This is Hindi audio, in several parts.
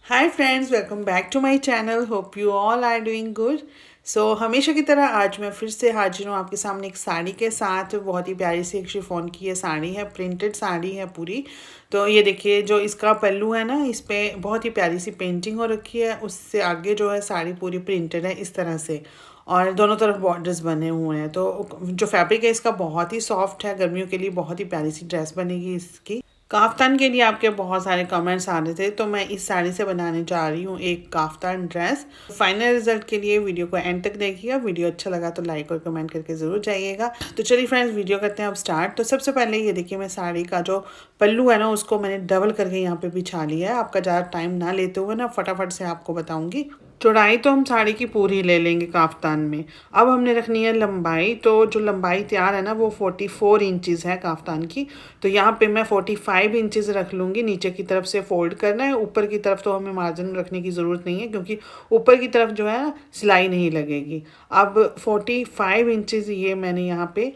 Hi friends, welcome back to my channel. Hope you all are doing good. So हमेशा की तरह आज मैं फिर से हाजिर हूँ आपके सामने एक साड़ी के साथ। बहुत ही प्यारी सी एक शिफॉन की ये साड़ी है, प्रिंटेड साड़ी है पूरी। तो ये देखिए, जो इसका पल्लू है ना, इस पे बहुत ही प्यारी सी पेंटिंग हो रखी है। उससे आगे जो है साड़ी पूरी प्रिंटेड है इस तरह से, और दोनों तरफ बॉर्डर्स बने हुए हैं। तो जो फैब्रिक है इसका बहुत ही सॉफ्ट है, गर्मियों के लिए बहुत ही प्यारी सी ड्रेस बनेगी इसकी। काफ्तान के लिए आपके बहुत सारे कमेंट्स आ रहे थे, तो मैं इस साड़ी से बनाने जा रही हूँ एक काफ्तान ड्रेस। फाइनल रिजल्ट के लिए वीडियो को एंड तक देखिएगा। वीडियो अच्छा लगा तो लाइक और कमेंट करके ज़रूर जाइएगा। तो चलिए फ्रेंड्स, वीडियो करते हैं अब स्टार्ट। तो सबसे पहले ये देखिए, मैं साड़ी का जो पल्लू है ना, उसको मैंने डबल करके यहाँ पे बिछा लिया है। आपका ज़्यादा टाइम ना लेते हुए ना फटाफट से आपको बताऊँगी। चौड़ाई तो हम साड़ी की पूरी ले लेंगे काफ्तान में। अब हमने रखनी है लंबाई। तो जो लंबाई तैयार है ना, वो 44 इंचज़ है काफ्तान की। तो यहाँ पे मैं 45 इंचज़ रख लूँगी। नीचे की तरफ से फोल्ड करना है, ऊपर की तरफ तो हमें मार्जिन रखने की ज़रूरत नहीं है, क्योंकि ऊपर की तरफ जो है सिलाई नहीं लगेगी। अब 45 इंचज़ ये मैंने यहाँ पे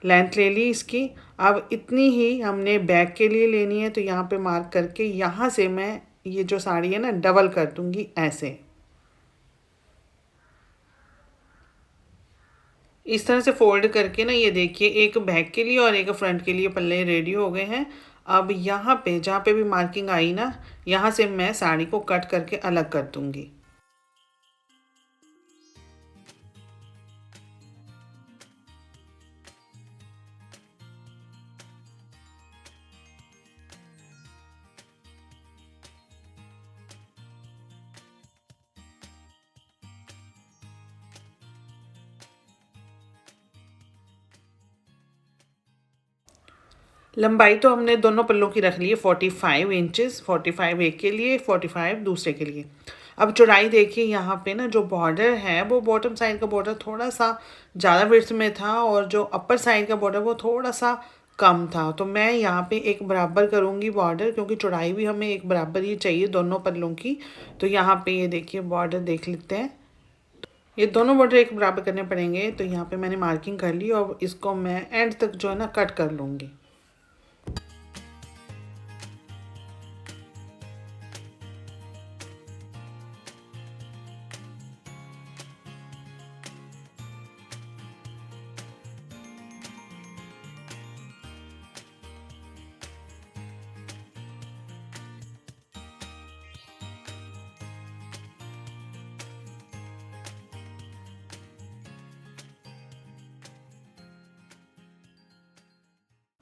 लेंथ ले ली इसकी। अब इतनी ही हमने बैक के लिए लेनी है, तो यहाँ पे मार्क करके यहाँ से मैं ये जो साड़ी है ना, डबल कर दूँगी ऐसे। इस तरह से फोल्ड करके ना, ये देखिए, एक बैक के लिए और एक फ्रंट के लिए पल्ले रेडी हो गए हैं। अब यहाँ पे जहाँ पे भी मार्किंग आई ना, यहाँ से मैं साड़ी को कट करके अलग कर दूँगी। लंबाई तो हमने दोनों पल्लों की रख ली है 45 इंचज़। 45 एक के लिए, 45 दूसरे के लिए। अब चौड़ाई देखिए, यहाँ पे ना जो बॉर्डर है वो बॉटम साइड का बॉर्डर थोड़ा सा ज़्यादा विड्थ में था, और जो अपर साइड का बॉर्डर वो थोड़ा सा कम था। तो मैं यहाँ पे एक बराबर करूँगी बॉर्डर, क्योंकि चौड़ाई भी हमें एक बराबर ही चाहिए दोनों पल्लों की। तो यहाँ पे ये देखिए, बॉर्डर देख लेते हैं। ये दोनों बॉर्डर एक बराबर करने पड़ेंगे। तो यहाँ पे मैंने मार्किंग कर ली, और इसको मैं एंड तक जो है ना कट कर लूँगी।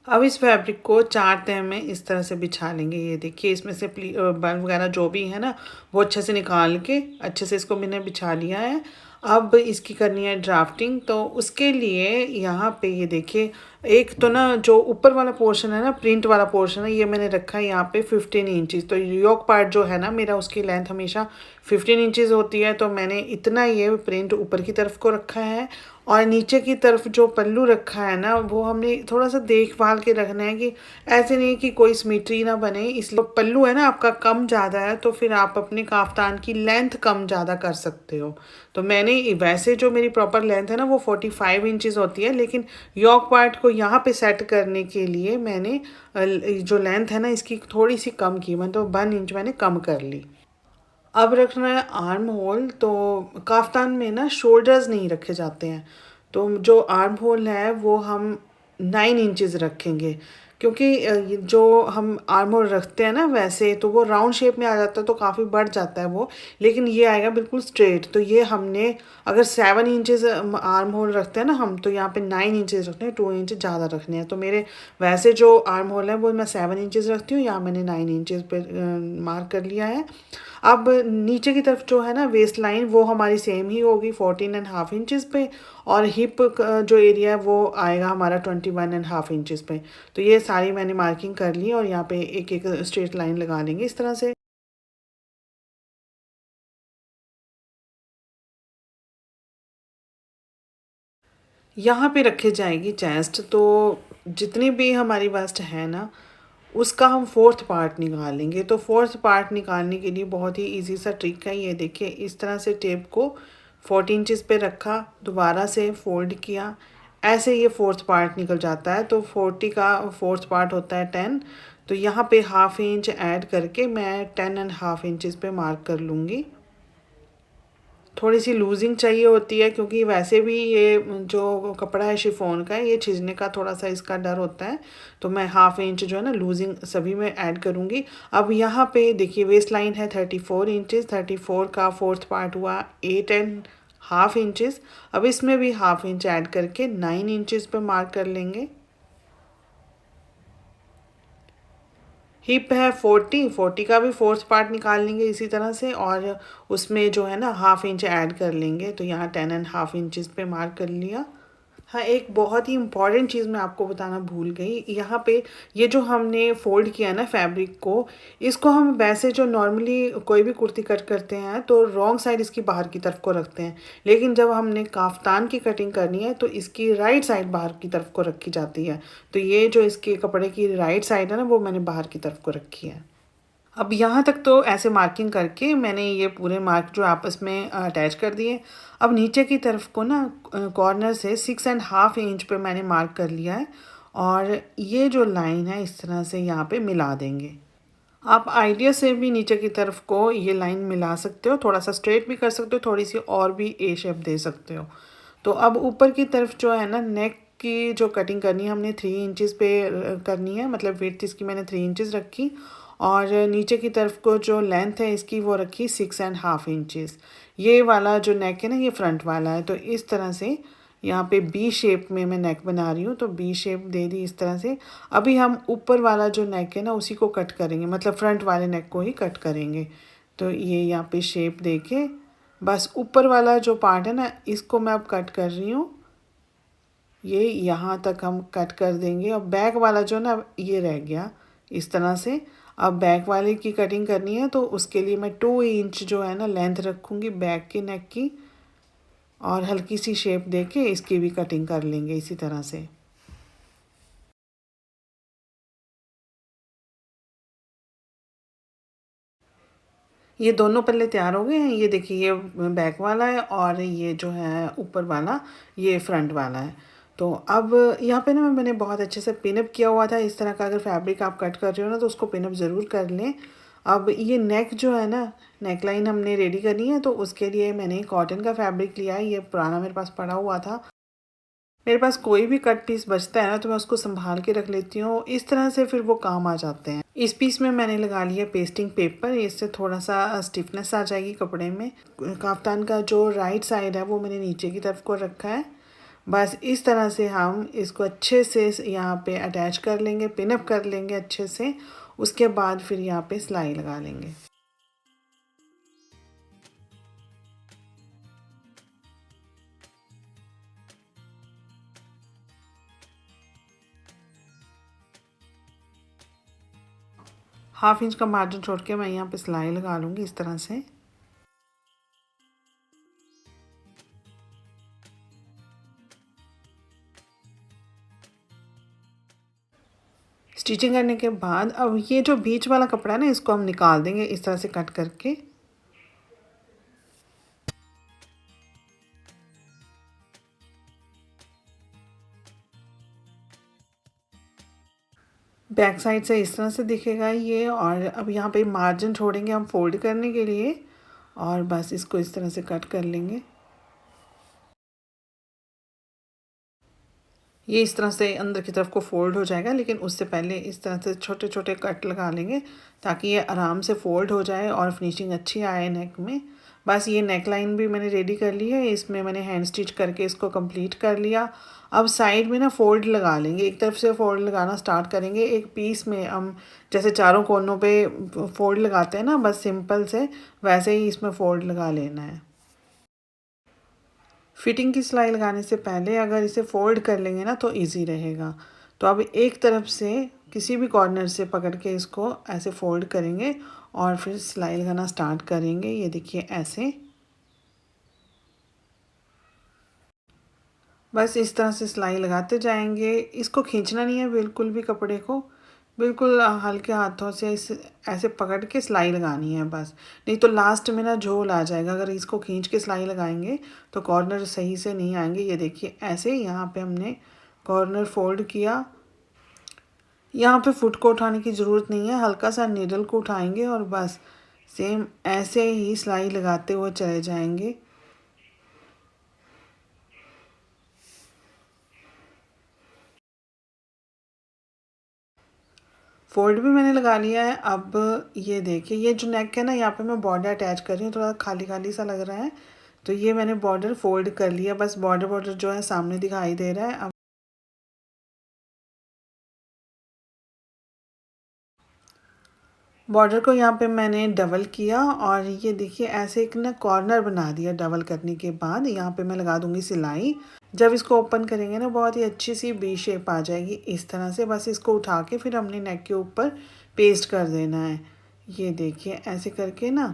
अब इस फैब्रिक को 4 तह में इस तरह से बिछा लेंगे। ये देखिए, इसमें से बल्ब वगैरह जो भी है ना, वो अच्छे से निकाल के अच्छे से इसको मैंने बिछा लिया है। अब इसकी करनी है ड्राफ्टिंग। तो उसके लिए यहाँ पे ये देखिए, एक तो ना जो ऊपर वाला पोर्शन है ना, प्रिंट वाला पोर्शन है, ये मैंने रखा है यहाँ पे 15 इंचज़। तो योक पार्ट जो है ना मेरा, उसकी लेंथ हमेशा 15 इंचज़ होती है। तो मैंने इतना ये प्रिंट ऊपर की तरफ को रखा है, और नीचे की तरफ जो पल्लू रखा है ना, वो हमने थोड़ा सा देखभाल के रखना है कि ऐसे नहीं कि कोई सिमेट्री ना बने। इसलिए पल्लू है ना आपका कम ज़्यादा है, तो फिर आप अपने काफ्तान की लेंथ कम ज़्यादा कर सकते हो। तो मैंने वैसे जो मेरी प्रॉपर लेंथ है ना, वो 45 इंचज़ होती है, लेकिन योक पार्ट को यहाँ पे सेट करने के लिए मैंने जो लेंथ है ना इसकी थोड़ी सी कम की, मतलब 1 इंच मैंने कम कर ली। अब रखना है आर्म होल। तो काफ्तान में ना शोल्डर्स नहीं रखे जाते हैं, तो जो आर्म होल है वो हम 9 इंचज़ रखेंगे। क्योंकि जो हम आर्म होल रखते हैं ना, वैसे तो वो राउंड शेप में आ जाता है, तो काफ़ी बढ़ जाता है वो। लेकिन ये आएगा बिल्कुल स्ट्रेट। तो ये हमने अगर 7 इंचज़ आर्म होल रखते हैं ना हम, तो यहाँ पे 9 इंचज़ रखने हैं, 2 इंच ज़्यादा रखने हैं। तो मेरे वैसे जो आर्म होल है वो मैं 7 इंचज़ रखती हूँ, यहाँ मैंने 9 इंचज़ पे मार्क कर लिया है। अब नीचे की तरफ जो है ना वेस्ट लाइन, वो हमारी सेम ही होगी 14.5 इंचज़ पे, और हिप जो एरिया है वो आएगा हमारा 21.5 इंचज़ पे। तो ये सारी मैंने मार्किंग कर ली, और यहाँ पे एक एक स्ट्रेट लाइन लगा लेंगे इस तरह से। यहाँ पे रखे जाएगी चेस्ट। तो जितनी भी हमारी बस्ट है ना, उसका हम फोर्थ पार्ट निकालेंगे। तो फोर्थ पार्ट निकालने के लिए बहुत ही इजी सा ट्रिक है। ये देखिए, इस तरह से टेप को 40 इंचज़ पे रखा, दोबारा से फोल्ड किया, ऐसे ये फोर्थ पार्ट निकल जाता है। तो 40 का फोर्थ पार्ट होता है 10। तो यहाँ पे हाफ इंच ऐड करके मैं 10.5 इंचज़ पे मार्क कर लूँगी। थोड़ी सी लूजिंग चाहिए होती है क्योंकि वैसे भी ये जो कपड़ा है शिफॉन का ये छिजने का थोड़ा सा इसका डर होता है। तो मैं हाफ इंच जो है ना लूजिंग सभी में ऐड करूँगी। अब यहाँ पे देखिए वेस्ट लाइन है 34 इंचज़, 34 का फोर्थ पार्ट हुआ 8.5 इंचज़। अब इसमें भी हाफ इंच ऐड करके 9 इंचज़ पे मार्क कर लेंगे। हिप है 40 का भी फोर्थ पार्ट निकाल लेंगे इसी तरह से, और उसमें जो है ना हाफ इंच ऐड कर लेंगे। तो यहाँ 10.5 इंचज़ पे मार्क कर लिया। हाँ, एक बहुत ही इम्पॉर्टेंट चीज़ मैं आपको बताना भूल गई। यहाँ पे ये जो हमने फ़ोल्ड किया ना फैब्रिक को, इसको हम वैसे जो नॉर्मली कोई भी कुर्ती कट करते हैं तो रॉन्ग साइड इसकी बाहर की तरफ को रखते हैं, लेकिन जब हमने काफ्तान की कटिंग करनी है तो इसकी राइट साइड बाहर की तरफ को रखी जाती है। तो ये जो इसके कपड़े की राइट साइड है ना, वो मैंने बाहर की तरफ को रखी है। अब यहाँ तक तो ऐसे मार्किंग करके मैंने ये पूरे मार्क जो आपस में अटैच कर दिए। अब नीचे की तरफ को ना कॉर्नर से 6.5 इंच पे मैंने मार्क कर लिया है, और ये जो लाइन है इस तरह से यहाँ पे मिला देंगे। आप आइडिया से भी नीचे की तरफ को ये लाइन मिला सकते हो, थोड़ा सा स्ट्रेट भी कर सकते हो, थोड़ी सी और भी ए शेप दे सकते हो। तो अब ऊपर की तरफ जो है ना नेक की जो कटिंग करनी है हमने 3 इंचज़ पे करनी है, मतलब विड्थ इसकी मैंने 3 इंचज़ रखी, और नीचे की तरफ को जो लेंथ है इसकी वो रखी 6.5 इंचज़। ये वाला जो नेक है ना ये फ्रंट वाला है। तो इस तरह से यहाँ पे बी शेप में मैं नेक बना रही हूँ, तो बी शेप दे दी इस तरह से। अभी हम ऊपर वाला जो नेक है ना उसी को कट करेंगे, मतलब फ्रंट वाले नेक को ही कट करेंगे। तो ये यहाँ पे शेप दे के बस ऊपर वाला जो पार्ट है ना इसको मैं अब कट कर रही हूँ। ये यहाँ तक हम कट कर देंगे, और बैक वाला जो ना ये रह गया इस तरह से। अब बैक वाले की कटिंग करनी है तो उसके लिए मैं 2 इंच जो है ना लेंथ रखूँगी बैक की नेक की, और हल्की सी शेप देके इसकी भी कटिंग कर लेंगे इसी तरह से। ये दोनों पल्ले तैयार हो गए हैं। ये देखिए ये बैक वाला है, और ये जो है ऊपर वाला ये फ्रंट वाला है। तो अब यहाँ पे ना मैंने बहुत अच्छे से पिनअप किया हुआ था। इस तरह का अगर फैब्रिक आप कट कर रहे हो ना तो उसको पिनअप ज़रूर कर लें। अब ये नेक जो है ना नेक लाइन हमने रेडी करनी है, तो उसके लिए मैंने कॉटन का फैब्रिक लिया है। ये पुराना मेरे पास पड़ा हुआ था। मेरे पास कोई भी कट पीस बचता है ना तो मैं उसको संभाल के रख लेती हूँ, इस तरह से फिर वो काम आ जाते हैं। इस पीस में मैंने लगा लिया पेस्टिंग पेपर, इससे थोड़ा सा स्टिफनेस आ जाएगी कपड़े में। काफ्तान का जो राइट साइड है वो मैंने नीचे की तरफ को रखा है। बस इस तरह से हम इसको अच्छे से यहाँ पे अटैच कर लेंगे, पिनअप कर लेंगे अच्छे से। उसके बाद फिर यहाँ पे सिलाई लगा लेंगे। हाफ इंच का मार्जिन छोड़ के मैं यहाँ पे सिलाई लगा लूँगी इस तरह से। स्टिचिंग करने के बाद अब ये जो बीच वाला कपड़ा है ना इसको हम निकाल देंगे इस तरह से कट करके। बैक साइड से इस तरह से दिखेगा ये, और अब यहाँ पे मार्जिन छोड़ेंगे हम फोल्ड करने के लिए, और बस इसको इस तरह से कट कर लेंगे। ये इस तरह से अंदर की तरफ को फोल्ड हो जाएगा, लेकिन उससे पहले इस तरह से छोटे छोटे कट लगा लेंगे ताकि ये आराम से फोल्ड हो जाए और फिनिशिंग अच्छी आए नेक में। बस ये नेक लाइन भी मैंने रेडी कर ली है, इसमें मैंने हैंड स्टिच करके इसको कंप्लीट कर लिया। अब साइड में ना फोल्ड लगा लेंगे, एक तरफ से फोल्ड लगाना स्टार्ट करेंगे। एक पीस में हम जैसे चारों कोनों पे फोल्ड लगाते हैं ना बस सिंपल से, वैसे ही इसमें फोल्ड लगा लेना है। फिटिंग की सिलाई लगाने से पहले अगर इसे फ़ोल्ड कर लेंगे ना तो इजी रहेगा। तो अब एक तरफ से किसी भी कॉर्नर से पकड़ के इसको ऐसे फ़ोल्ड करेंगे और फिर सिलाई लगाना स्टार्ट करेंगे। ये देखिए ऐसे, बस इस तरह से सिलाई लगाते जाएंगे। इसको खींचना नहीं है बिल्कुल भी कपड़े को, बिल्कुल हल्के हाथों से इस ऐसे पकड़ के सिलाई लगानी है बस, नहीं तो लास्ट में ना झोल आ जाएगा। अगर इसको खींच के सिलाई लगाएंगे तो कॉर्नर सही से नहीं आएंगे। ये देखिए ऐसे यहाँ पे हमने कॉर्नर फोल्ड किया, यहाँ पे फुट को उठाने की ज़रूरत नहीं है, हल्का सा नीडल को उठाएंगे और बस सेम ऐसे ही सिलाई लगाते हुए चले जाएंगे। फोल्ड भी मैंने लगा लिया है। अब ये देखिए, ये जो नेक है ना, यहाँ पे मैं बॉर्डर अटैच कर रही हूँ, थोड़ा खाली खाली सा लग रहा है, तो ये मैंने बॉर्डर फोल्ड कर लिया, बस बॉर्डर बॉर्डर जो है सामने दिखाई दे रहा है। अब बॉर्डर को यहाँ पे मैंने डबल किया और ये देखिए ऐसे एक ना कॉर्नर बना दिया। डबल करने के बाद यहाँ पे मैं लगा दूंगी सिलाई। जब इसको ओपन करेंगे ना, बहुत ही अच्छी सी बी शेप आ जाएगी इस तरह से। बस इसको उठा के फिर हमने नेक के ऊपर पेस्ट कर देना है। ये देखिए ऐसे करके ना,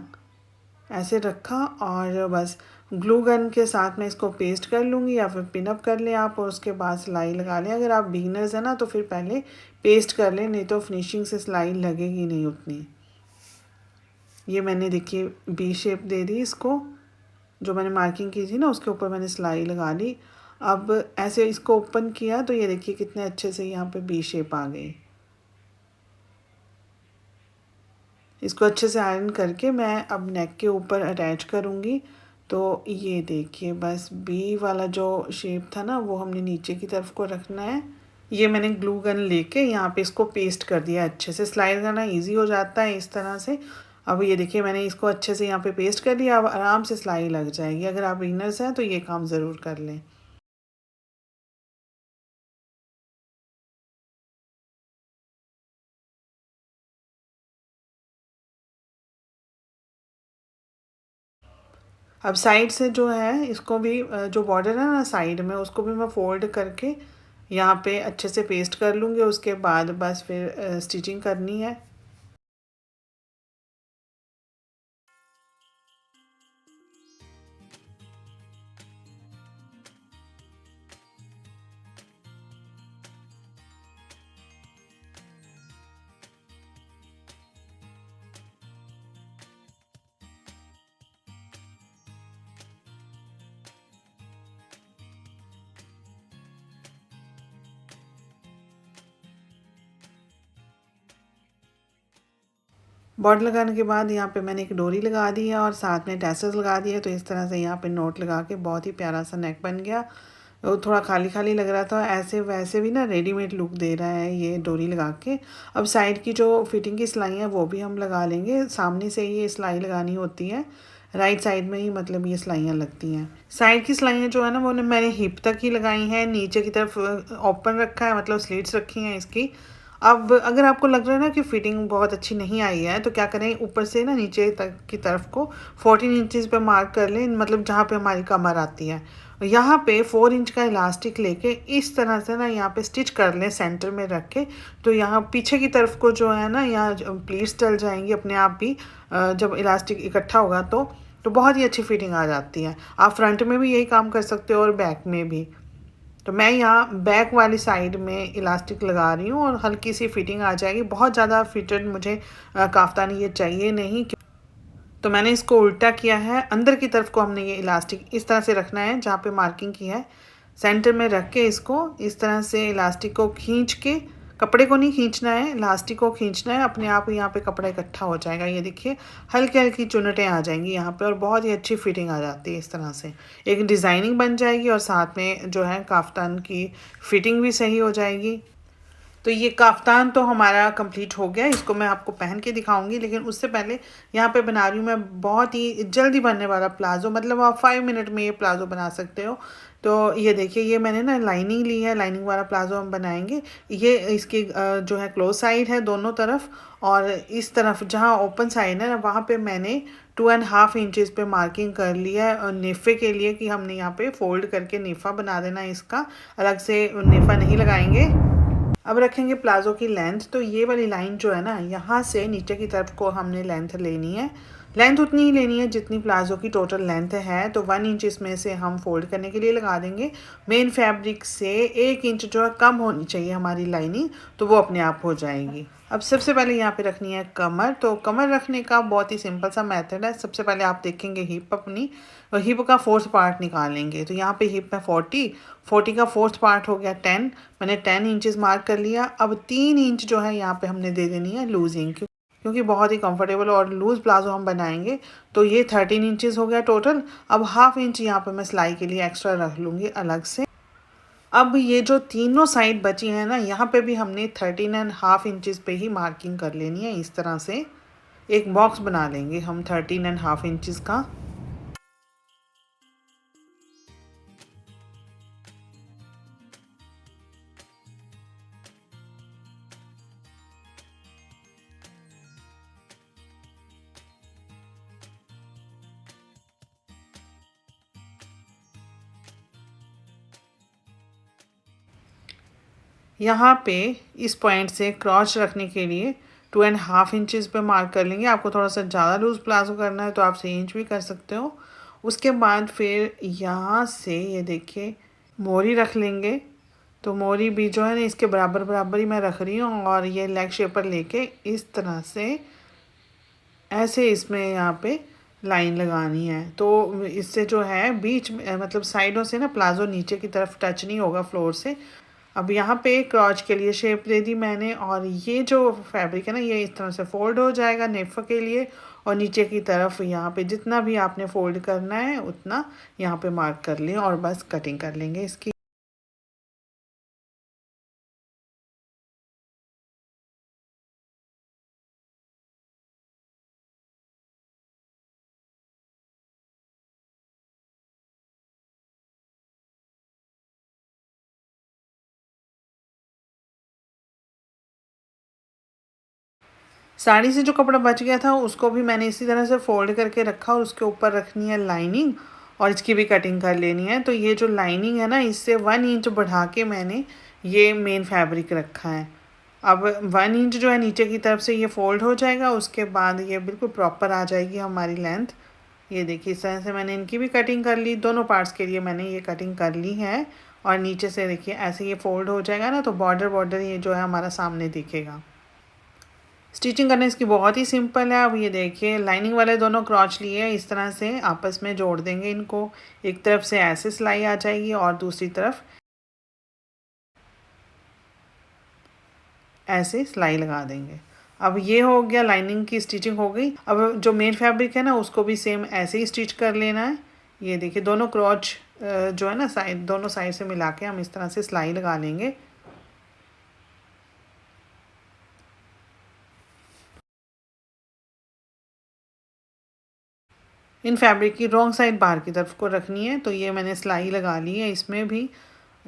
ऐसे रखा और बस ग्लू गन के साथ में इसको पेस्ट कर लूँगी, या फिर पिन अप कर लें आप और उसके बाद सिलाई लगा लें। अगर आप बिगिनर्स हैं ना तो फिर पहले पेस्ट कर लें, नहीं तो फिनिशिंग से सिलाई लगेगी नहीं उतनी। ये मैंने देखिए बी शेप दे दी इसको, जो मैंने मार्किंग की थी ना उसके ऊपर मैंने सिलाई लगा ली। अब ऐसे इसको ओपन किया तो ये देखिए कितने अच्छे से यहाँ पे बी शेप आ गई। इसको अच्छे से आयरन करके मैं अब नेक के ऊपर अटैच करूँगी। तो ये देखिए बस बी वाला जो शेप था ना, वो हमने नीचे की तरफ को रखना है। ये मैंने ग्लू गन लेके यहाँ पे इसको पेस्ट कर दिया अच्छे से। सिलाई करना इजी हो जाता है इस तरह से। अब ये देखिए मैंने इसको अच्छे से यहाँ पे पेस्ट कर दिया, अब आराम से सिलाई लग जाएगी। अगर आप बिगिनर्स हैं तो ये काम ज़रूर कर लें। अब साइड से जो है इसको भी जो बॉर्डर है ना साइड में, उसको भी मैं फोल्ड करके यहाँ पे अच्छे से पेस्ट कर लूँगी। उसके बाद बस फिर स्टिचिंग करनी है। बॉर्डर लगाने के बाद यहाँ पे मैंने एक डोरी लगा दी है और साथ में टैसल्स लगा दिए। तो इस तरह से यहाँ पे नोट लगा के बहुत ही प्यारा सा नेक बन गया। वो थोड़ा खाली खाली लग रहा था, ऐसे वैसे भी ना रेडीमेड लुक दे रहा है ये डोरी लगा के। अब साइड की जो फिटिंग की सिलाई है वो भी हम लगा लेंगे। सामने से ये सिलाई लगानी होती है, राइट साइड में ही मतलब ये सिलाइयाँ लगती हैं। साइड की सिलाइयाँ जो है ना वो मैंने हिप तक ही लगाई हैं, नीचे की तरफ ओपन रखा है, मतलब स्लीट्स रखी हैं इसकी। अब अगर आपको लग रहा है ना कि फिटिंग बहुत अच्छी नहीं आई है, तो क्या करें, ऊपर से ना नीचे तक की तरफ को 14 इंचज़ पे मार्क कर लें, मतलब जहाँ पे हमारी कमर आती है। यहाँ पे 4 इंच का इलास्टिक लेके इस तरह से ना यहाँ पे स्टिच कर लें सेंटर में रख के। तो यहाँ पीछे की तरफ को जो है ना, यहाँ प्लीट्स चल जाएंगी अपने आप भी जब इलास्टिक इकट्ठा होगा तो बहुत ही अच्छी फिटिंग आ जाती है। आप फ्रंट में भी यही काम कर सकते हो और बैक में भी। तो मैं यहाँ बैक वाली साइड में इलास्टिक लगा रही हूँ और हल्की सी फिटिंग आ जाएगी। बहुत ज़्यादा फिटेड मुझे काफ्तानी ये चाहिए नहीं। तो मैंने इसको उल्टा किया है, अंदर की तरफ को हमने ये इलास्टिक इस तरह से रखना है जहाँ पे मार्किंग की है। सेंटर में रख के इसको इस तरह से इलास्टिक को खींच के, कपड़े को नहीं खींचना है, इलास्टिक को खींचना है, अपने आप यहाँ पे कपड़ा इकट्ठा हो जाएगा। ये देखिए हल्की हल्की चुनटें आ जाएंगी यहाँ पे और बहुत ही अच्छी फिटिंग आ जाती है। इस तरह से एक डिज़ाइनिंग बन जाएगी और साथ में जो है काफ्तान की फिटिंग भी सही हो जाएगी। तो ये काफ्तान तो हमारा कंप्लीट हो गया। इसको मैं आपको पहन के दिखाऊंगी, लेकिन उससे पहले यहाँ पे बना रही हूँ मैं बहुत ही जल्दी बनने वाला प्लाज़ो। मतलब आप 5 मिनट में ये प्लाज़ो बना सकते हो। तो ये देखिए, ये मैंने ना लाइनिंग ली है, लाइनिंग वाला प्लाज़ो हम बनाएंगे। ये इसकी जो है क्लोज साइड है दोनों तरफ, और इस तरफ जहाँ ओपन साइड है ना वहाँ पे मैंने 2.5 इंचज़ पे मार्किंग कर लिया है और नेफ़े के लिए, कि हमने यहाँ पे फोल्ड करके नेफ़ा बना देना है इसका, अलग से नेफ़ा नहीं लगाएंगे। अब रखेंगे प्लाज़ो की लेंथ। तो ये वाली लाइन जो है ना, यहाँ से नीचे की तरफ को हमने लेंथ लेनी है। लेंथ उतनी ही लेनी है जितनी प्लाजो की टोटल लेंथ है। तो 1 इंच इसमें से हम फोल्ड करने के लिए लगा देंगे। मेन फैब्रिक से 1 इंच जो है कम होनी चाहिए हमारी लाइनिंग, तो वो अपने आप हो जाएगी। अब सबसे पहले यहाँ पे रखनी है कमर। तो कमर रखने का बहुत ही सिंपल सा मेथड है। सबसे पहले आप देखेंगे हिप अपनी, और हिप का 4th पार्ट निकालेंगे। तो यहाँ पे हिप में 40 का 4th पार्ट हो गया 10। मैंने 10 इंचेस मार्क कर लिया। अब 3 इंच जो है यहाँ पे हमने दे देनी है लूजिंग, क्योंकि बहुत ही कंफर्टेबल और लूज़ प्लाजो हम बनाएंगे। तो ये 13 इंचेस हो गया टोटल। अब हाफ इंच यहाँ पे मैं सिलाई के लिए एक्स्ट्रा रख लूँगी अलग से। अब ये जो तीनों साइड बची है ना, यहाँ पे भी हमने 13.5 इंचेस पे ही मार्किंग कर लेनी है। इस तरह से एक बॉक्स बना लेंगे हम 13.5 इंचेस का। यहाँ पे इस पॉइंट से क्रॉच रखने के लिए 2.5 इंचेस पे मार्क कर लेंगे। आपको थोड़ा सा ज़्यादा लूज़ प्लाजो करना है तो आप 3 इंच भी कर सकते हो। उसके बाद फिर यहाँ से ये देखिए मोरी रख लेंगे। तो मोरी भी जो है ना इसके बराबर बराबर ही मैं रख रही हूँ, और ये लेग शेपर लेके इस तरह से ऐसे इसमें यहाँ पे लाइन लगानी है। तो इससे जो है बीच में मतलब साइडों से ना प्लाजो नीचे की तरफ टच नहीं होगा फ्लोर से। अब यहाँ पे क्रॉच के लिए शेप दे दी मैंने, और ये जो फैब्रिक है ना ये इस तरह से फोल्ड हो जाएगा नेफा के लिए, और नीचे की तरफ यहाँ पे जितना भी आपने फोल्ड करना है उतना यहाँ पे मार्क कर लें, और बस कटिंग कर लेंगे इसकी। साड़ी से जो कपड़ा बच गया था उसको भी मैंने इसी तरह से फोल्ड करके रखा, और उसके ऊपर रखनी है लाइनिंग, और इसकी भी कटिंग कर लेनी है। तो ये जो लाइनिंग है ना इससे 1 इंच बढ़ा के मैंने ये मेन फैब्रिक रखा है। अब 1 इंच जो है नीचे की तरफ से ये फोल्ड हो जाएगा, उसके बाद ये बिल्कुल प्रॉपर आ जाएगी हमारी लेंथ। ये देखिए इस तरह से मैंने इनकी भी कटिंग कर ली। दोनों पार्ट्स के लिए मैंने ये कटिंग कर ली है, और नीचे से देखिए ऐसे ये फोल्ड हो जाएगा ना, तो बॉर्डर बॉर्डर ये जो है हमारा सामने दिखेगा। स्टिचिंग करना इसकी बहुत ही सिंपल है। अब ये देखिए लाइनिंग वाले दोनों क्रॉच लिए इस तरह से आपस में जोड़ देंगे इनको। एक तरफ से ऐसे सिलाई आ जाएगी और दूसरी तरफ ऐसे सिलाई लगा देंगे। अब ये हो गया, लाइनिंग की स्टिचिंग हो गई। अब जो मेन फैब्रिक है ना उसको भी सेम ऐसे ही स्टिच कर लेना है। ये देखिए दोनों क्रॉच जो है ना साइड, दोनों साइड से मिला के हम इस तरह से सिलाई लगा लेंगे। इन फैब्रिक की रॉन्ग साइड बाहर की तरफ को रखनी है। तो ये मैंने सिलाई लगा ली है इसमें भी।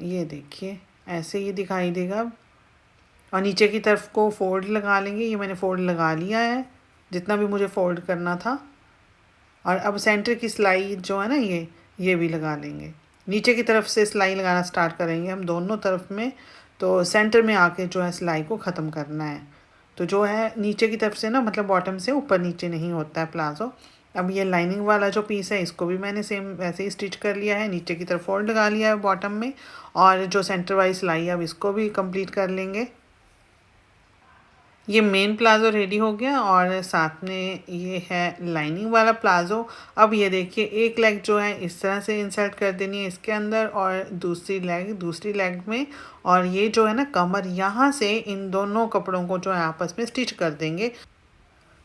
ये देखिए ऐसे ये दिखाई देगा। और नीचे की तरफ को फोल्ड लगा लेंगे। ये मैंने फोल्ड लगा लिया है जितना भी मुझे फोल्ड करना था। और अब सेंटर की सिलाई जो है ना ये भी लगा लेंगे। नीचे की तरफ से सिलाई लगाना स्टार्ट करेंगे हम दोनों तरफ में। तो सेंटर में आके जो है सिलाई को ख़त्म करना है। तो जो है नीचे की तरफ से ना मतलब बॉटम से ऊपर नीचे नहीं होता है प्लाजो। अब ये लाइनिंग वाला जो पीस है इसको भी मैंने सेम वैसे ही स्टिच कर लिया है। नीचे की तरफ फोल्ड लगा लिया है बॉटम में, और जो सेंटर वाइज सिलाई है अब इसको भी कंप्लीट कर लेंगे। ये मेन प्लाज़ो रेडी हो गया, और साथ में ये है लाइनिंग वाला प्लाज़ो। अब ये देखिए एक लेग जो है इस तरह से इंसर्ट कर देनी है इसके अंदर, और दूसरी लेग में। और ये जो है ना कमर, यहाँ से इन दोनों कपड़ों को जो है आपस में स्टिच कर देंगे।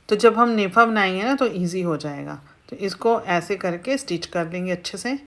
तो जब हम नेफा बनाएंगे ना तो ईजी हो जाएगा। तो इसको ऐसे करके स्टिच कर लेंगे अच्छे से।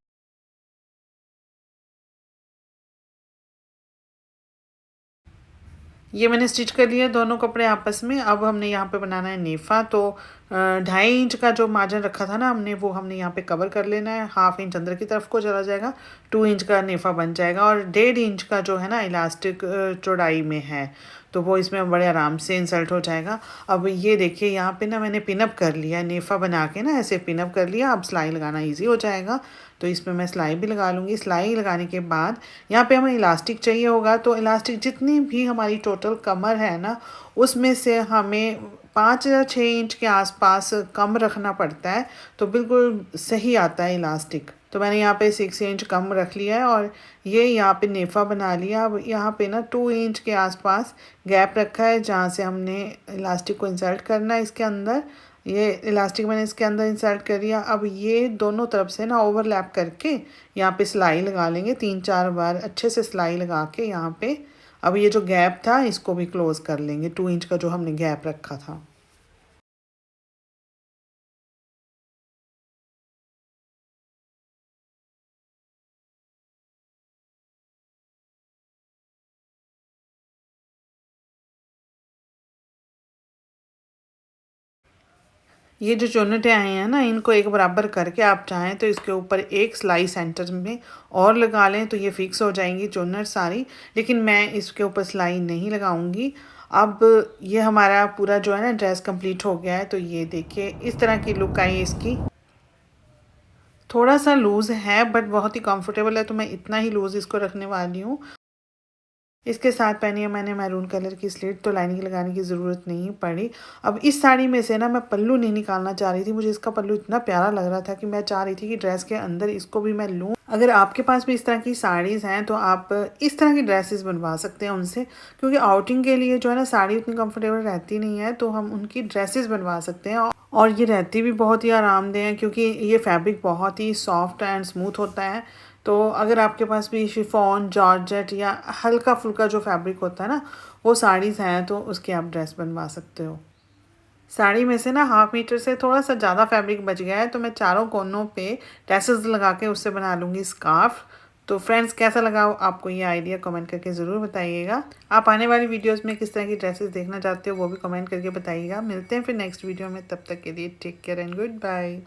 ये मैंने स्टिच कर लिया दोनों कपड़े आपस में। अब हमने यहाँ पे बनाना है नेफा। तो 2.5 इंच का जो मार्जिन रखा था ना हमने, वो हमने यहाँ पे कवर कर लेना है। हाफ इंच अंदर की तरफ को चला जाएगा, 2 इंच का नेफा बन जाएगा। और 1.5 इंच का जो है ना इलास्टिक चौड़ाई में है, तो वो इसमें बड़े आराम से इंसर्ट हो जाएगा। अब ये देखिए यहाँ पे ना मैंने पिनअप कर लिया, नेफा बना के ना ऐसे पिनअप कर लिया। अब सिलाई लगाना ईजी हो जाएगा। तो इसमें मैं सिलाई भी लगा लूँगी। सिलाई लगाने के बाद यहाँ पे हमें इलास्टिक चाहिए होगा। तो इलास्टिक जितनी भी हमारी टोटल कमर है ना उसमें से हमें 5 या 6 इंच के आसपास कम रखना पड़ता है, तो बिल्कुल सही आता है इलास्टिक। तो मैंने यहाँ पे 6 इंच कम रख लिया है और ये यहाँ पे नेफा बना लिया। अब यहाँ पे ना 2 इंच के आसपास गैप रखा है जहाँ से हमने इलास्टिक को इंसर्ट करना है इसके अंदर। ये इलास्टिक मैंने इसके अंदर इंसर्ट कर दिया। अब ये दोनों तरफ से ना ओवरलैप करके यहाँ पे सिलाई लगा लेंगे 3-4 बार अच्छे से सिलाई लगा के यहाँ पे। अब ये जो गैप था इसको भी क्लोज़ कर लेंगे, 2 इंच का जो हमने गैप रखा था। ये जो चुन्नटें आई हैं ना, इनको एक बराबर करके आप चाहें तो इसके ऊपर एक सिलाई सेंटर में और लगा लें तो ये फिक्स हो जाएंगी चुन्नट सारी। लेकिन मैं इसके ऊपर सिलाई नहीं लगाऊंगी। अब ये हमारा पूरा जो है ना ड्रेस कंप्लीट हो गया है। तो ये देखिए इस तरह की लुक आई है इसकी। थोड़ा सा लूज़ है बट बहुत ही कंफर्टेबल है, तो मैं इतना ही लूज़ इसको रखने वाली हूँ। इसके साथ पहनी है मैंने मैरून कलर की स्लिट, तो लाइनिंग लगाने की ज़रूरत नहीं पड़ी। अब इस साड़ी में से ना मैं पल्लू नहीं निकालना चाह रही थी, मुझे इसका पल्लू इतना प्यारा लग रहा था कि मैं चाह रही थी कि ड्रेस के अंदर इसको भी मैं लूँ। अगर आपके पास भी इस तरह की साड़ीज़ हैं तो आप इस तरह की ड्रेसेस बनवा सकते हैं उनसे, क्योंकि आउटिंग के लिए जो है ना साड़ी उतनी कंफर्टेबल रहती नहीं है, तो हम उनकी ड्रेसेस बनवा सकते हैं। और ये रहती भी बहुत ही आरामदेह है क्योंकि ये फैब्रिक बहुत ही सॉफ्ट एंड स्मूथ होता है। तो अगर आपके पास भी शिफॉन, जॉर्जेट या हल्का फुल्का जो फैब्रिक होता है ना वो साड़ीज़ हैं तो उसकी आप ड्रेस बनवा सकते हो। साड़ी में से ना 1/2 मीटर से थोड़ा सा ज़्यादा फैब्रिक बच गया है, तो मैं चारों कोनों पे टैसल्स लगा के उससे बना लूँगी स्कार्फ। तो फ्रेंड्स कैसा लगा आपको ये आइडिया कमेंट करके ज़रूर बताइएगा। आप आने वाली वीडियोस में किस तरह की ड्रेसेस देखना चाहते हो वो भी कमेंट करके बताइएगा। मिलते हैं फिर नेक्स्ट वीडियो में, तब तक के लिए take care and good bye.